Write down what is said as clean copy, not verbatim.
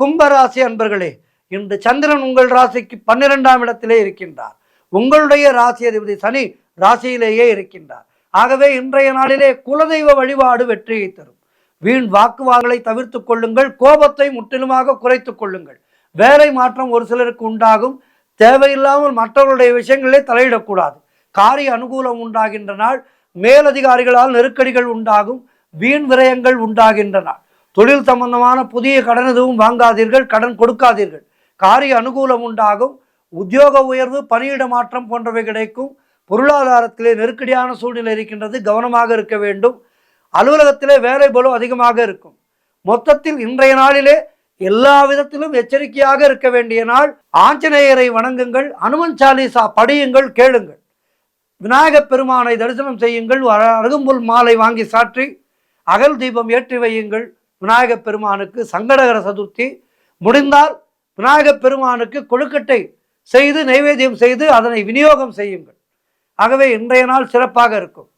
கும்பராசி அன்பர்களே, இன்று சந்திரன் உங்கள் ராசிக்கு 12ஆம் இடத்திலே இருக்கின்றார். உங்களுடைய ராசி அதிபதி சனி ராசியிலேயே இருக்கின்றார். ஆகவே இன்றைய நாளிலே குலதெய்வ வழிபாடு வெற்றியை தரும். வீண் வாக்குவாதங்களை தவிர்த்து கொள்ளுங்கள். கோபத்தை முற்றிலுமாக குறைத்துக் கொள்ளுங்கள். வேலை மாற்றம் ஒரு சிலருக்கு உண்டாகும். தேவையில்லாமல் மற்றவர்களுடைய விஷயங்களே தலையிடக்கூடாது. காரிய அனுகூலம் உண்டாகின்ற நாள். மேலதிகாரிகளால் நெருக்கடிகள் உண்டாகும். வீண் விரயங்கள் உண்டாகின்ற நாள். தொழில் சம்பந்தமான புதிய கடன் எதுவும் வாங்காதீர்கள். கடன் கொடுக்காதீர்கள். காரிய அனுகூலம் உண்டாகும். உத்தியோக உயர்வு, பணியிட மாற்றம் போன்றவை கிடைக்கும். பொருளாதாரத்திலே நெருக்கடியான சூழ்நிலை இருக்கின்றது, கவனமாக இருக்க வேண்டும். அலுவலகத்திலே வேலை பளு அதிகமாக இருக்கும். மொத்தத்தில் இன்றைய நாளிலே எல்லா விதத்திலும் எச்சரிக்கையாக இருக்க வேண்டிய நாள். ஆஞ்சநேயரை வணங்குங்கள். அனுமன் சாலிசா படியுங்கள், கேளுங்கள். விநாயகப் பெருமானை தரிசனம் செய்யுங்கள். அருகம்புல் மாலை வாங்கி சாற்றி அகல் தீபம் ஏற்றி வையுங்கள். விநாயகப் பெருமானுக்கு சங்கடகர சதுர்த்தி முடிந்தால் விநாயகப் பெருமானுக்கு கொழுக்கட்டை செய்து நைவேத்தியம் செய்து அதனை விநியோகம் செய்யுங்கள். ஆகவே இன்றைய நாள் சிறப்பாக இருக்கும்.